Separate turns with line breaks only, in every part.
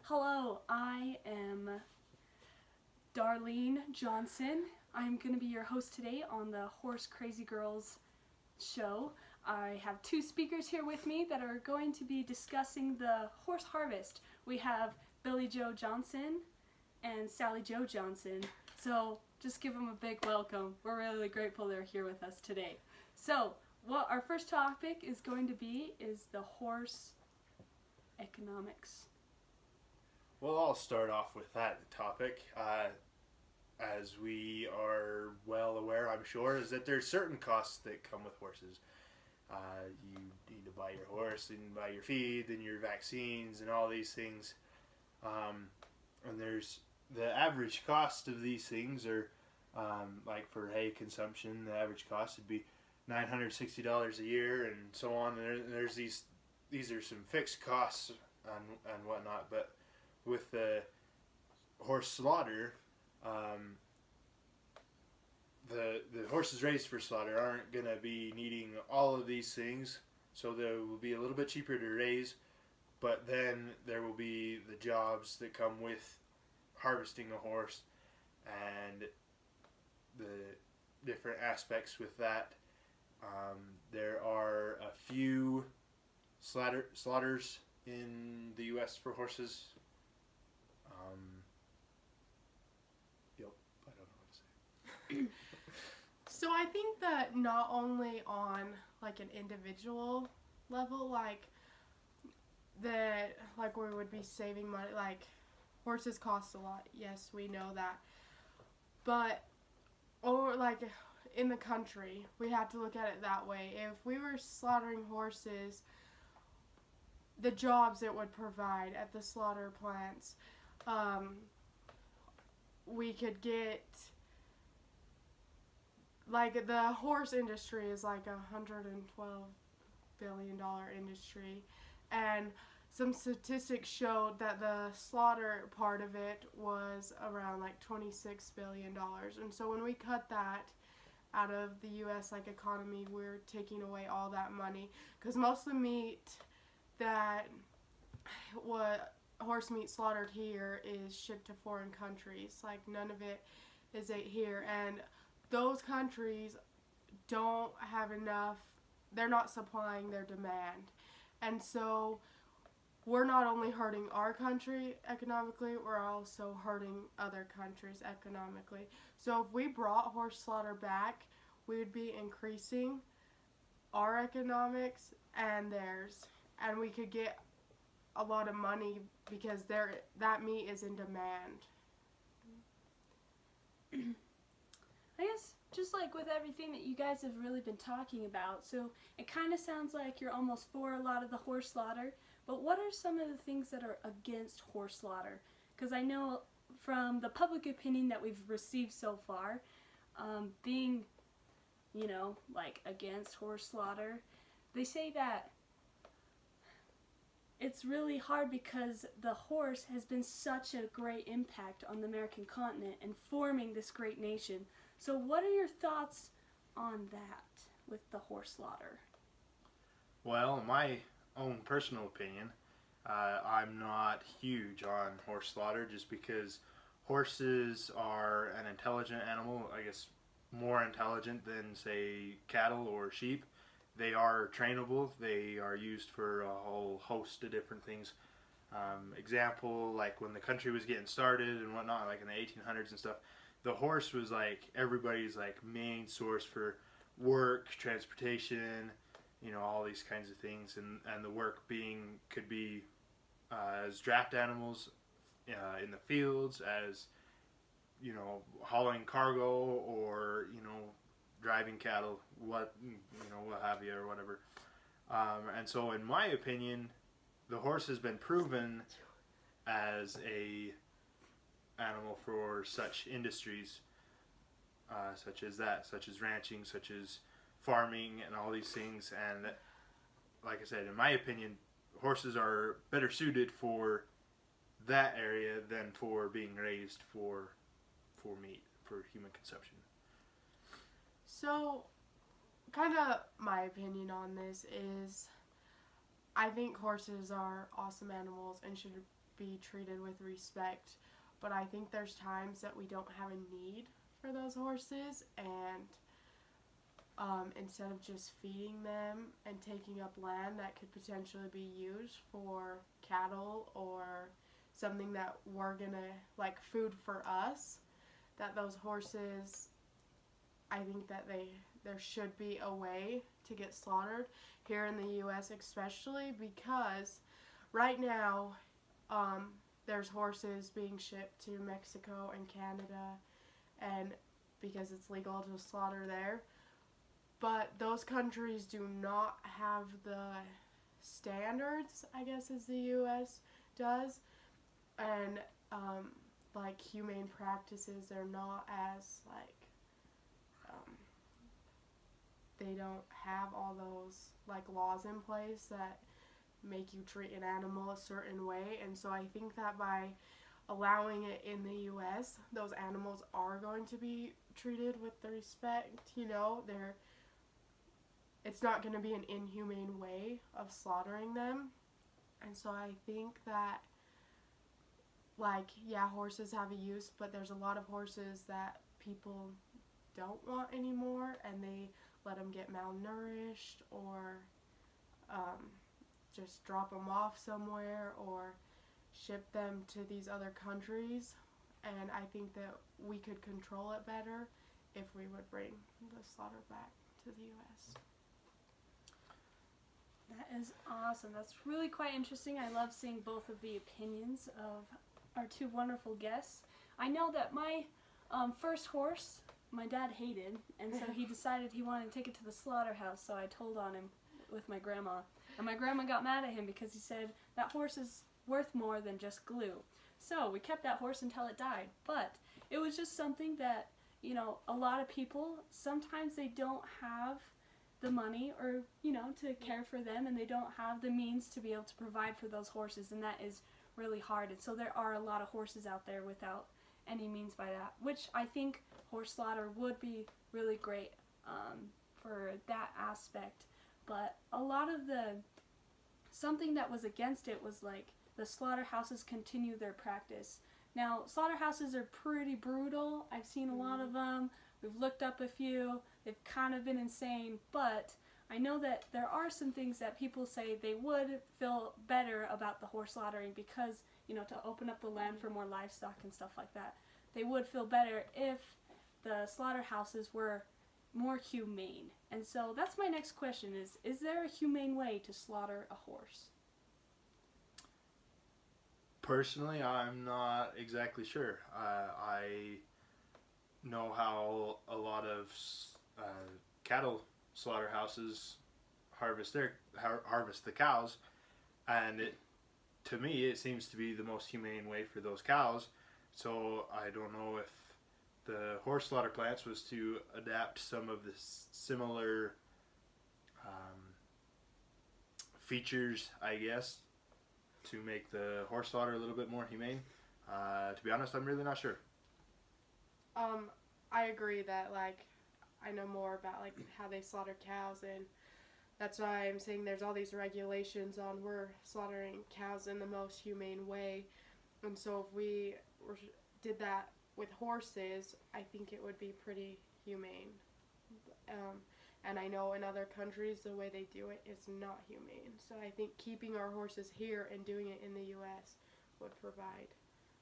Hello, I am Darlene Johnson. I'm going to be your host today on the Horse Crazy Girls show. I have two speakers here with me that are going to be discussing the horse harvest. We have Billy Joe Johnson and Sally Joe Johnson. So just give them a big welcome. We're really grateful they're here with us today. So what our first topic is going to be is the horse economics.
Well, I'll start off with that topic. As we are well aware, I'm sure, is that there's certain costs that come with horses. You need to buy your horse and buy your feed and your vaccines and all these things. And there's the average cost of these things are, like for hay consumption, the average cost would be $960 a year and so on. And there's these are some fixed costs and whatnot, but with the horse slaughter, the horses raised for slaughter aren't going to be needing all of these things, so they will be a little bit cheaper to raise, but then there will be the jobs that come with harvesting a horse and the different aspects with that. There are a few slaughters in the U.S. for horses. Yep, I don't know what to say.
So I think that not only on like an individual level, like that, like we would be saving money, like horses cost a lot. Yes, we know that. But, or like in the country, we have to look at it that way. If we were slaughtering horses, the jobs it would provide at the slaughter plants, we could get, like the horse industry is like $112 billion industry, and some statistics showed that the slaughter part of it was around like $26 billion. And so when we cut that out of the U.S. like economy, we're taking away all that money, because most of the meat that what horse meat slaughtered here is shipped to foreign countries. Like none of it is ate here, and those countries don't have enough, they're not supplying their demand. And so we're not only hurting our country economically, we're also hurting other countries economically. So if we brought horse slaughter back, we would be increasing our economics and theirs, and we could get a lot of money because that meat is in demand.
I guess just like with everything that you guys have really been talking about, so it kind of sounds like you're almost for a lot of the horse slaughter, but what are some of the things that are against horse slaughter? Because I know from the public opinion that we've received so far, being, like against horse slaughter, they say that it's really hard because the horse has been such a great impact on the American continent and forming this great nation. So what are your thoughts on that with the horse slaughter?
Well, in my own personal opinion, I'm not huge on horse slaughter just because horses are an intelligent animal, I guess more intelligent than, say, cattle or sheep. They are trainable. They are used for a whole host of different things. Example, like when the country was getting started and whatnot, like in the 1800s and stuff, the horse was like everybody's like main source for work, transportation, all these kinds of things, and the work could be as draft animals in the fields, as hauling cargo, or driving cattle, what have you, or whatever. And so, in my opinion, the horse has been proven as a animal for such industries, such as ranching, such as farming, and all these things. And like I said, in my opinion, horses are better suited for that area than for being raised for meat, for human consumption.
So, kind of my opinion on this is I think horses are awesome animals and should be treated with respect. But I think there's times that we don't have a need for those horses, and instead of just feeding them and taking up land that could potentially be used for cattle or something that we're gonna, like food for us, that those horses, I think that there should be a way to get slaughtered here in the U.S. especially, because right now there's horses being shipped to Mexico and Canada, and because it's legal to slaughter there. But those countries do not have the standards, I guess, as the U.S. does. And, like, humane practices, they're not as, like, they don't have all those, like, laws in place that make you treat an animal a certain way. And so I think that by allowing it in the U.S., those animals are going to be treated with the respect, it's not going to be an inhumane way of slaughtering them. And so I think that, like, yeah, horses have a use, but there's a lot of horses that people don't want anymore, and they let them get malnourished, or just drop them off somewhere, or ship them to these other countries. And I think that we could control it better if we would bring the slaughter back to the U.S.
That is awesome. That's really quite interesting. I love seeing both of the opinions of our two wonderful guests. I know that my first horse, my dad hated, and so he decided he wanted to take it to the slaughterhouse, so I told on him with my grandma. And my grandma got mad at him because he said that horse is worth more than just glue. So we kept that horse until it died. But it was just something that, a lot of people, sometimes they don't have the money or, to care for them, and they don't have the means to be able to provide for those horses, and that is really hard. And so there are a lot of horses out there without any means by that, which I think horse slaughter would be really great for that aspect. But a lot of something that was against it was like the slaughterhouses continue their practice. Now, slaughterhouses are pretty brutal. I've seen a lot of them. We've looked up a few. They've kind of been insane, but I know that there are some things that people say they would feel better about the horse slaughtering because, to open up the land for more livestock and stuff like that. They would feel better if the slaughterhouses were more humane. And so that's my next question is there a humane way to slaughter a horse?
Personally, I'm not exactly sure. I know how a lot of cattle slaughterhouses harvest the cows, and to me it seems to be the most humane way for those cows. So I don't know if the horse slaughter plants was to adapt some of the similar features, I guess, to make the horse slaughter a little bit more humane. To be honest, I'm really not sure.
I agree that, like, I know more about, like, how they slaughter cows, and that's why I'm saying there's all these regulations on we're slaughtering cows in the most humane way. And so if we did that with horses, I think it would be pretty humane. And I know in other countries the way they do it is not humane. So I think keeping our horses here and doing it in the U.S. would provide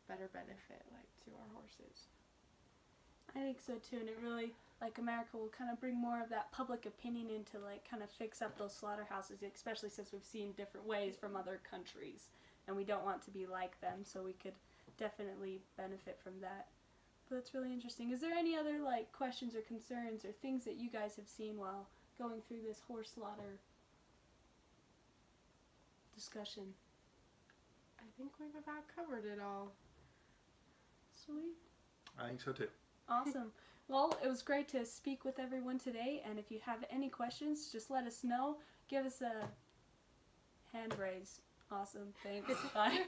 better benefit, like, to our horses.
I think so too, and it really, like, America will kind of bring more of that public opinion into, like, kind of fix up those slaughterhouses, especially since we've seen different ways from other countries, and we don't want to be like them, so we could definitely benefit from that. But that's really interesting. Is there any other, like, questions or concerns or things that you guys have seen while going through this horse slaughter discussion?
I think we've about covered it all.
Sweet.
I think so too.
Awesome. Well, it was great to speak with everyone today, and if you have any questions, just let us know. Give us a hand raise. Awesome. Thanks. Bye.